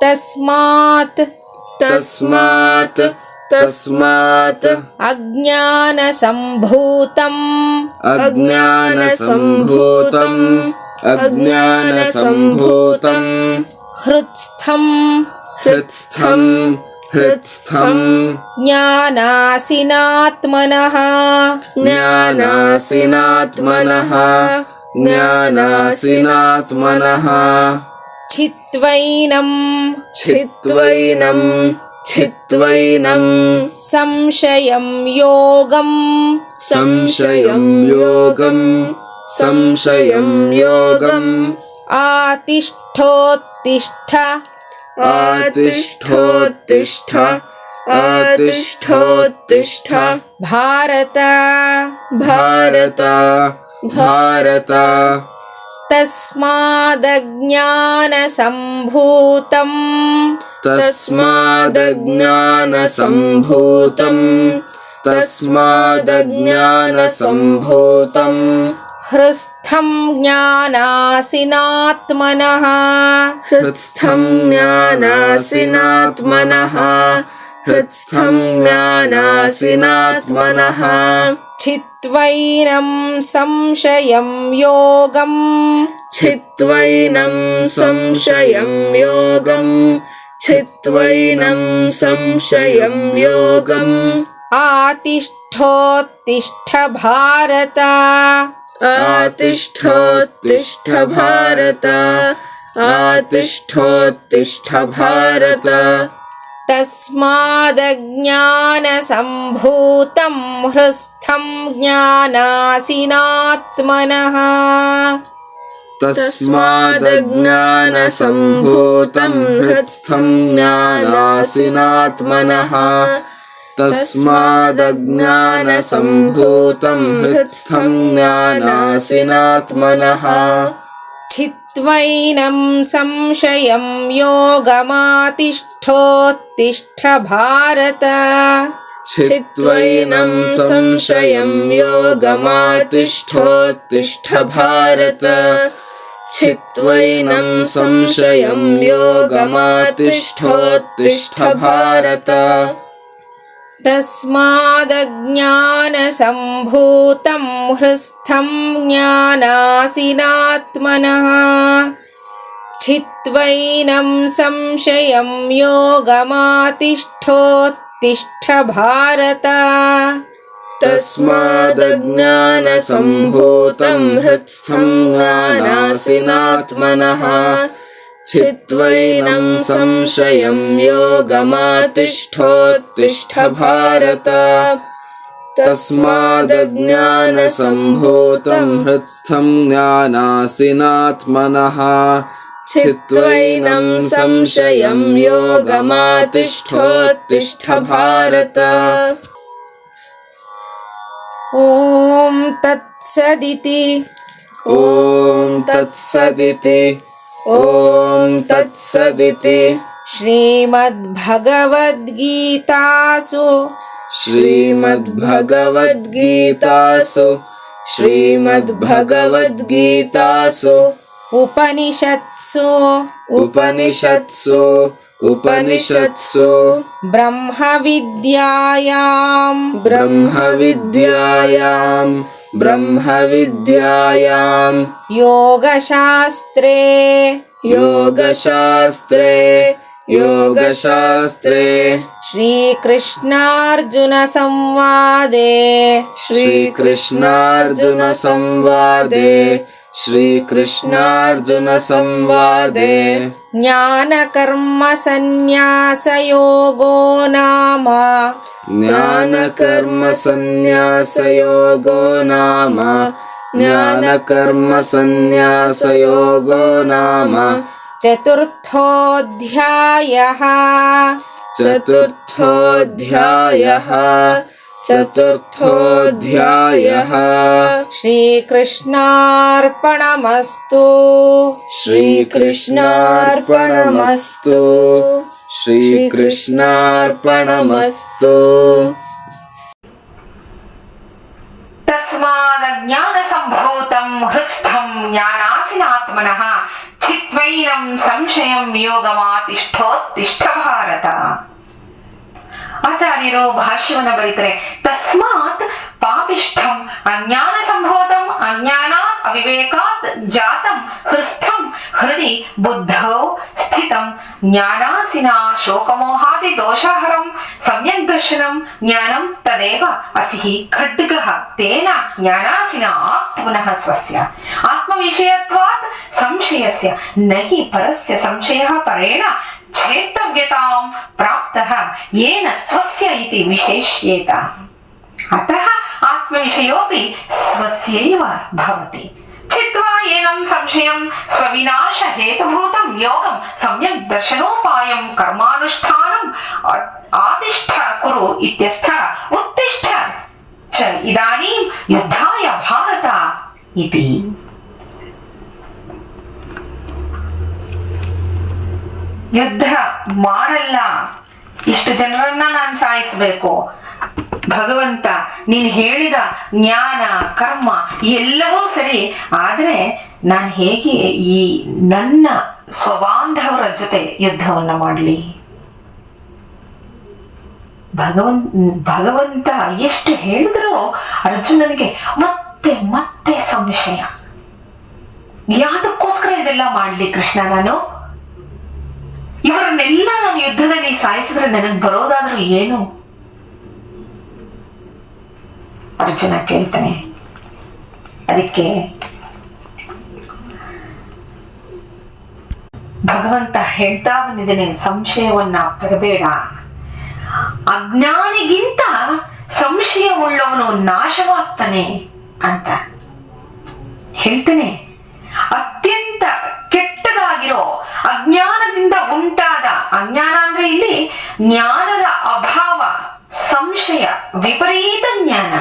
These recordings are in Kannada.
तस्मात् अज्ञानसम्भूतम् हृत्स्थम् ज्ञानासिनात्मनः चित्वैनं संशयं योगम् आतिष्ठोत्तिष्ठ भारत तस्मादज्ञानसम्भूतम् हृत्स्थं ज्ञानासिनात्मनः चित्वैनं संशयं योगम् आतिष्ठोत्तिष्ठ भारत तस्मादज्ञानसम्भूतं हृत्स्थं ज्ञानासिनात्मनः चित्वैनं संशयं योगमातिष्ठोत्तिष्ठ भारत तस्मादज्ञानसम्भूतं हृत्स्थं ज्ञानासिनात्मनः चित्वैनं संशयं योगमातिष्ठोत्तिष्ठ भारत ॐ तत्सदिति श्रीमद्भगवद्गीतासु उपनिषत्सु ब्रह्मविद्यायां योगशास्त्रे श्रीकृष्णार्जुन संवादे ज्ञानकर्म संन्यासयोगो नाम चतुर्थोऽध्यायः श्रीकृष्णार्पणमस्तु तस्मादज्ञानसम्भूतं ಸಂಭೂತಂ ಹೃತ್ಸ್ಥಂ ಜ್ಞಾನಾಸಿನಾತ್ಮನಃ ಚಿತ್ವೈನಂ ಸಂಶಯಂ ಯೋಗಮಾತಿಷ್ಠೋತ್ತಿಷ್ಠ ಭಾರತ. ಆಚಾರ್ಯರು ಭಾಷ್ಯವನ್ನ ಬರೀತಾರೆ. ತಸ್ಮಾತ್ ಪಾಪಿಷ್ಠಂ ಅಜ್ಞಾನ ಸಂಭೂತಂ ಅಜ್ಞಾನಾತ್ ಅವಿವೇಕಾತ್ ಜಾತಂ ಹೃಸ್ಥಂ ಹೃದಿ ಬುದ್ಧೌ ಸ್ಥಿತಂ ಜ್ಞಾನಾಸಿನ ಶೋಕಮೋಹಾದಿ ದೋಷಹರಂ ಸಮ್ಯಕ್ ದರ್ಶನಂ ಜ್ಞಾನಂ ತದೇವ ಅಸಿಹಿ ಖಡ್ಗಃ ತೇನ ಜ್ಞಾನಾಸಿನ ಆತ್ಮನಃ ಸ್ವಸ್ಯ ಆತ್ಮವಿಷಯತ್ವಾತ್ ಸಂಶಯಸ್ಯ ನಹಿ ಪರಸ್ಯ ಸಂಶಯಃ ಪರೇಣ ಛೇತವ್ಯತಾಂ ಪ್ರಾಪ್ತಃ ಯೇನ ಸ್ವಸ್ಯ ಇತಿ ವಿಶೇಷ್ಯೇತ. ಅತಃ ಆತ್ಮವಿಷಯೋಪಿ ಸ್ವಸ್ಯೈವ ಭವತಿ. ಚಿತ್ವಾ ಏನಂ ಸಂಶಯಂ ಸ್ವವಿನಾಶ ಹೇತುಭೂತಂ ಯೋಗಂ ಸಮ್ಯಕ್ ದರ್ಶನೋಪಾಯಂ ಕರ್ಮಾನುಷ್ಠಾನಂ ಆತಿಷ್ಠ ಕುರು ಇತ್ಯರ್ಥ. ಉತ್ತಿಷ್ಠ ಚ ಇದಾನೀಂ ಯುದ್ಧಾಯ ಭಾರತ ಇತಿ. ಯುದ್ಧ ಮಾಡಲ್ಲ, ಇಷ್ಟು ಜನರನ್ನ ನಾನು ಸಾಯಿಸಬೇಕು, ಭಗವಂತ ನೀನು ಹೇಳಿದ ಜ್ಞಾನ ಕರ್ಮ ಎಲ್ಲವೂ ಸರಿ, ಆದ್ರೆ ನಾನು ಹೇಗೆ ಈ ನನ್ನ ಸ್ವಬಾಂಧವರ ಜೊತೆ ಯುದ್ಧವನ್ನ ಮಾಡಲಿ? ಭಗವಂತ ಎಷ್ಟು ಹೇಳಿದ್ರು ಅರ್ಜುನನಿಗೆ ಮತ್ತೆ ಮತ್ತೆ ಸಂಶಯ. ಯಾತಕ್ಕೋಸ್ಕರ ಇದೆಲ್ಲ ಮಾಡ್ಲಿ ಕೃಷ್ಣ? ಇವರನ್ನೆಲ್ಲ ನಾನು ಯುದ್ಧದಲ್ಲಿ ಸಾಯಿಸಿದ್ರೆ ನನಗೆ ಬರೋದಾದ್ರೂ ಏನು? ಅರ್ಜುನ ಕೇಳ್ತಾನೆ. ಅದಕ್ಕೆ ಭಗವಂತ ಹೇಳ್ತಾ ಬಂದಿದ್ದೇನೆ, ಸಂಶಯವನ್ನ ಪಡಬೇಡ. ಅಜ್ಞಾನಿಗಿಂತ ಸಂಶಯ ಉಳ್ಳವನು ನಾಶವಾಗ್ತಾನೆ ಅಂತ ಹೇಳ್ತಾನೆ. ಅತ್ಯಂತ ಕೆಟ್ಟದಾಗಿರೋ ಅಜ್ಞಾನದಿಂದ ಉಂಟಾದ, ಅಜ್ಞಾನ ಅಂದ್ರೆ ಇಲ್ಲಿ ಜ್ಞಾನದ ಅಭಾವ, ಸಂಶಯ, ವಿಪರೀತ ಜ್ಞಾನ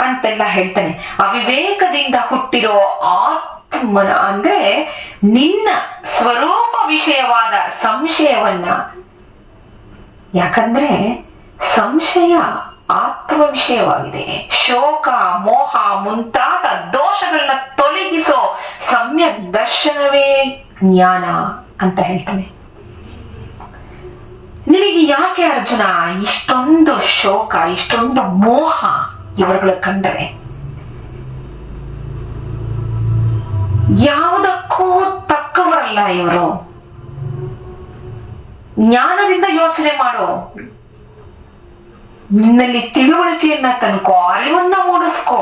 ಅಂತೆಲ್ಲ ಹೇಳ್ತಾನೆ. ಅವಿವೇಕದಿಂದ ಹುಟ್ಟಿರೋ ಆತ್ಮನ ಅಂದ್ರೆ ನಿನ್ನ ಸ್ವರೂಪ ವಿಷಯವಾದ ಸಂಶಯವನ್ನ, ಯಾಕಂದ್ರೆ ಸಂಶಯ ಆತ್ಮ ವಿಷಯವಾಗಿದೆ. ಶೋಕ ಮೋಹ ಮುಂತಾದ ದೋಷಗಳನ್ನ ತೊಲಗಿಸೋ ಸಮ್ಯಕ್ ದರ್ಶನವೇ ಜ್ಞಾನ ಅಂತ ಹೇಳ್ತಾನೆ. ನಿನಗೆ ಯಾಕೆ ಅರ್ಜುನ ಇಷ್ಟೊಂದು ಶೋಕ, ಇಷ್ಟೊಂದು ಮೋಹ ಇವರುಗಳ ಕಂಡರೆ? ಯಾವುದಕ್ಕೂ ತಕ್ಕವರಲ್ಲ ಇವರು. ಜ್ಞಾನದಿಂದ ಯೋಚನೆ ಮಾಡು, ನಿನ್ನಲ್ಲಿ ತಿಳುವಳಿಕೆಯನ್ನ ತನ್ಕೋ, ಅರಿವನ್ನ ಮೂಡಿಸ್ಕೋ.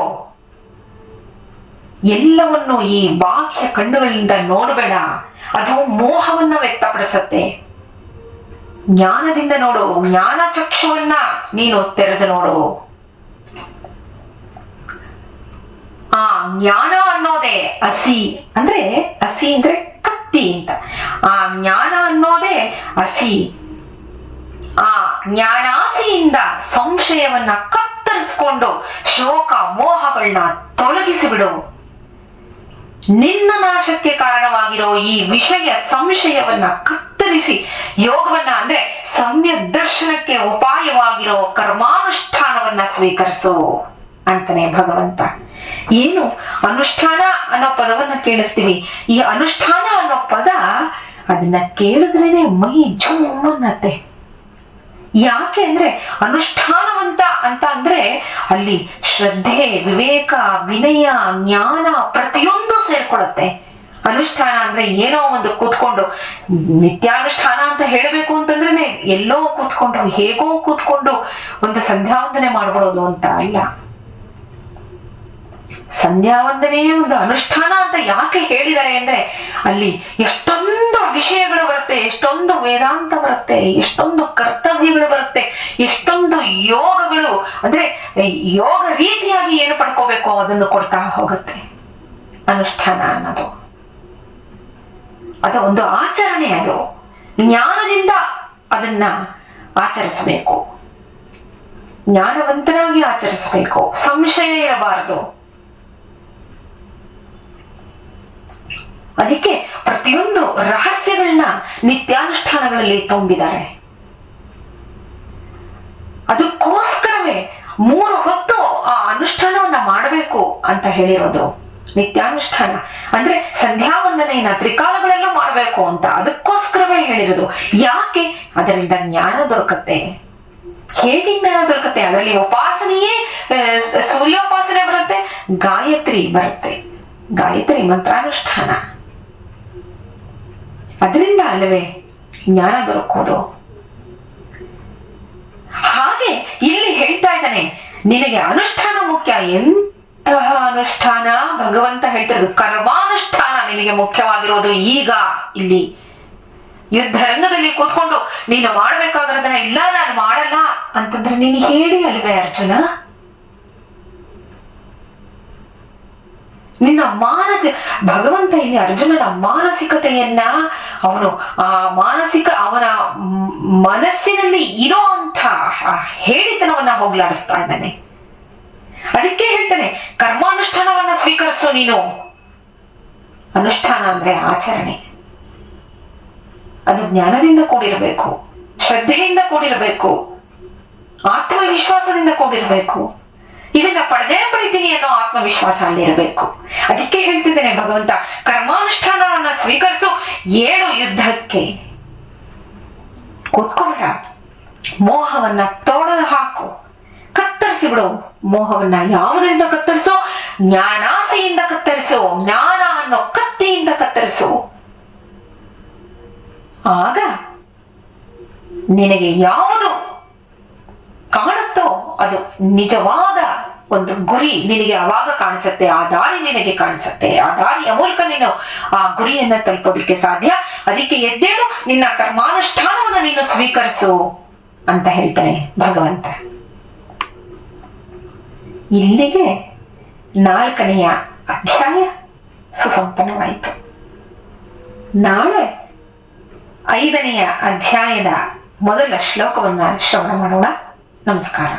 ಎಲ್ಲವನ್ನು ಈ ಬಾಹ್ಯ ಕಣ್ಣುಗಳಿಂದ ನೋಡಬೇಡ, ಅದು ಮೋಹವನ್ನ ವ್ಯಕ್ತಪಡಿಸತ್ತೆ. ಜ್ಞಾನದಿಂದ ನೋಡು, ಜ್ಞಾನ ಚಕ್ಷುವನ್ನ ನೀನು ತೆರೆದು ನೋಡು. ಆ ಜ್ಞಾನ ಅನ್ನೋದೇ ಹಸಿ, ಅಂದ್ರೆ ಹಸಿ ಅಂದ್ರೆ ಕತ್ತಿ ಅಂತ. ಆ ಜ್ಞಾನ ಅನ್ನೋದೇ ಹಸಿ. ಆ ಜ್ಞಾನಾಸಿಯಿಂದ ಸಂಶಯವನ್ನ ಕತ್ತರಿಸಿಕೊಂಡು ಶೋಕ ಮೋಹಗಳನ್ನ ತೊಲಗಿಸಿಬಿಡು. ನಿನ್ನ ನಾಶಕ್ಕೆ ಕಾರಣವಾಗಿರೋ ಈ ವಿಷಯ ಸಂಶಯವನ್ನ ಕತ್ತರಿಸಿ ಯೋಗವನ್ನ ಅಂದ್ರೆ ಸಮ್ಯಕ್ ದರ್ಶನಕ್ಕೆ ಉಪಾಯವಾಗಿರೋ ಕರ್ಮಾನುಷ್ಠಾನವನ್ನ ಸ್ವೀಕರಿಸು ಅಂತಾನೆ ಭಗವಂತ. ಏನು ಅನುಷ್ಠಾನ ಅನ್ನೋ ಪದವನ್ನ ಕೇಳಿರ್ತೀವಿ. ಈ ಅನುಷ್ಠಾನ ಅನ್ನೋ ಪದ, ಅದನ್ನ ಕೇಳಿದ್ರೇನೆ ಮೈ ಜುಮ್ಮನ್ನತ್ತೆ. ಯಾಕೆ ಅಂದ್ರೆ ಅನುಷ್ಠಾನವಂತ ಅಂತ ಅಂದ್ರೆ ಅಲ್ಲಿ ಶ್ರದ್ಧೆ, ವಿವೇಕ, ವಿನಯ, ಜ್ಞಾನ ಪ್ರತಿಯೊಂದು ಸೇರ್ಕೊಳ್ಳುತ್ತೆ. ಅನುಷ್ಠಾನ ಅಂದ್ರೆ ಏನೋ ಒಂದು ಕೂತ್ಕೊಂಡು, ನಿತ್ಯಾನುಷ್ಠಾನ ಅಂತ ಹೇಳಬೇಕು ಅಂತಂದ್ರೆ ಎಲ್ಲೋ ಕೂತ್ಕೊಂಡು, ಹೇಗೋ ಕೂತ್ಕೊಂಡು ಒಂದು ಸಂಧ್ಯಾವಂದನೆ ಮಾಡ್ಬಿಡೋದು ಅಂತ ಅಲ್ಲ. ಸಂಧ್ಯಾವಂದನೆ ಒಂದು ಅನುಷ್ಠಾನ ಅಂತ ಯಾಕೆ ಹೇಳಿದ್ದಾರೆ ಅಂದ್ರೆ ಅಲ್ಲಿ ಎಷ್ಟೊಂದು ವಿಷಯಗಳು ಬರುತ್ತೆ, ಎಷ್ಟೊಂದು ವೇದಾಂತ ಬರುತ್ತೆ, ಎಷ್ಟೊಂದು ಕರ್ತವ್ಯಗಳು ಬರುತ್ತೆ, ಎಷ್ಟೊಂದು ಯೋಗಗಳು, ಅಂದ್ರೆ ಯೋಗ ರೀತಿಯಾಗಿ ಏನು ಪಡ್ಕೋಬೇಕು ಅದನ್ನು ಕೊಡ್ತಾ ಹೋಗುತ್ತೆ ಅನುಷ್ಠಾನ ಅನ್ನೋದು. ಅದು ಒಂದು ಆಚರಣೆ, ಅದು ಜ್ಞಾನದಿಂದ ಅದನ್ನ ಆಚರಿಸಬೇಕು, ಜ್ಞಾನವಂತನಾಗಿ ಆಚರಿಸಬೇಕು, ಸಂಶಯ ಇರಬಾರದು. ಅದಕ್ಕೆ ಪ್ರತಿಯೊಂದು ರಹಸ್ಯಗಳನ್ನ ನಿತ್ಯಾನುಷ್ಠಾನಗಳಲ್ಲಿ ತುಂಬಿದ್ದಾರೆ. ಅದಕ್ಕೋಸ್ಕರವೇ 3 ಹೊತ್ತು ಆ ಅನುಷ್ಠಾನವನ್ನ ಮಾಡಬೇಕು. ಮಾಡಬೇಕು ಅಂತ ಹೇಳಿರೋದು. ನಿತ್ಯಾನುಷ್ಠಾನ ಅಂದ್ರೆ ಸಂಧ್ಯಾ ವಂದನೆಯನ್ನ ತ್ರಿಕಾಲಗಳೆಲ್ಲ ಮಾಡಬೇಕು ಅಂತ ಅದಕ್ಕೋಸ್ಕರವೇ ಹೇಳಿರೋದು. ಯಾಕೆ? ಅದರಿಂದ ಜ್ಞಾನ ದೊರಕತ್ತೆ. ಹೇಗೆ ಜ್ಞಾನ ದೊರಕತ್ತೆ? ಅದರಲ್ಲಿ ಉಪಾಸನೆಯೇ ಸೂರ್ಯೋಪಾಸನೆ ಬರುತ್ತೆ, ಗಾಯತ್ರಿ ಬರುತ್ತೆ, ಗಾಯತ್ರಿ ಮಂತ್ರಾನುಷ್ಠಾನ. ಅದರಿಂದ ಅಲ್ಲವೇ ಜ್ಞಾನ ದೊರಕೋದು. ಹಾಗೆ ಇಲ್ಲಿ ಹೇಳ್ತಾ ಇದ್ದಾನೆ, ನಿನಗೆ ಅನುಷ್ಠಾನ ಮುಖ್ಯ. ಎಂತಹ ಅನುಷ್ಠಾನ? ಭಗವಂತ ಹೇಳ್ತಿರೋದು ಕರ್ಮಾನುಷ್ಠಾನ ನಿನಗೆ ಮುಖ್ಯವಾಗಿರೋದು. ಈಗ ಇಲ್ಲಿ ಯುದ್ಧ ರಂಗದಲ್ಲಿ ಕೂತ್ಕೊಂಡು ನೀನು ಮಾಡ್ಬೇಕಾಗಿರೋದನ್ನ ಇಲ್ಲ ನಾನು ಮಾಡಲ್ಲ ಅಂತಂದ್ರೆ ನೀನು ಹೇಳಿ ಅಲ್ವೇ ಅರ್ಜುನ? ನಿನ್ನ ಭಗವಂತ ಇಲ್ಲಿ ಅರ್ಜುನನ ಮಾನಸಿಕತೆಯನ್ನ ಅವನ ಮನಸ್ಸಿನಲ್ಲಿ ಇರೋ ಅಂತ ಹೇಳಿತನವನ್ನ ಹೋಗ್ಲಾಡಿಸ್ತಾ ಇದ್ದಾನೆ. ಅದಕ್ಕೆ ಹೇಳ್ತಾನೆ ಕರ್ಮಾನುಷ್ಠಾನವನ್ನ ಸ್ವೀಕರಿಸು ನೀನು. ಅನುಷ್ಠಾನ ಅಂದ್ರೆ ಆಚರಣೆ. ಅದು ಜ್ಞಾನದಿಂದ ಕೂಡಿರಬೇಕು, ಶ್ರದ್ಧೆಯಿಂದ ಕೂಡಿರಬೇಕು, ಆತ್ಮವಿಶ್ವಾಸದಿಂದ ಕೂಡಿರಬೇಕು. ಇದನ್ನ ಪಡೆದೇ ಪಡಿತೀನಿ ಅನ್ನೋ ಆತ್ಮವಿಶ್ವಾಸ ಅಲ್ಲಿರಬೇಕು. ಅದಕ್ಕೆ ಹೇಳ್ತಿದ್ದೇನೆ ಭಗವಂತ ಕರ್ಮಾನುಷ್ಠಾನವನ್ನ ಸ್ವೀಕರಿಸು, ಏಳು ಯುದ್ಧಕ್ಕೆ ಕೂತ್ಕೊಂಡ ಮೋಹವನ್ನ ತೊಡೆದು ಹಾಕು, ಕತ್ತರಿಸಿ ಬಿಡು ಮೋಹವನ್ನ. ಯಾವುದರಿಂದ ಕತ್ತರಿಸು? ಜ್ಞಾನಾಸೆಯಿಂದ ಕತ್ತರಿಸು, ಜ್ಞಾನ ಅನ್ನೋ ಕತ್ತಿಯಿಂದ ಕತ್ತರಿಸು. ಆಗ ನಿನಗೆ ಯಾವುದು ಕಾಣುತ್ತೋ ಅದು ನಿಜವಾದ ಒಂದು ಗುರಿ ನಿನಗೆ ಅವಾಗ ಕಾಣಿಸುತ್ತೆ. ಆ ದಾರಿ ನಿನಗೆ ಕಾಣಿಸುತ್ತೆ. ಆ ದಾರಿಯ ಮೂಲಕ ನೀನು ಆ ಗುರಿಯನ್ನ ತಲುಪೋದಕ್ಕೆ ಸಾಧ್ಯ. ಅದಕ್ಕೆ ಎದ್ದೇಳು, ನಿನ್ನ ಕರ್ಮಾನುಷ್ಠಾನವನ್ನು ನೀನು ಸ್ವೀಕರಿಸು ಅಂತ ಹೇಳ್ತಾನೆ ಭಗವಂತ. ಇಲ್ಲಿಗೆ 4ನೆಯ ಅಧ್ಯಾಯ ಸುಸಂಪನ್ನವಾಯಿತು. ನಾಳೆ 5ನೆಯ ಅಧ್ಯಾಯದ ಮೊದಲ ಶ್ಲೋಕವನ್ನ ಶ್ರವಣ ಮಾಡೋಣ. ನಮಸ್ಕಾರ.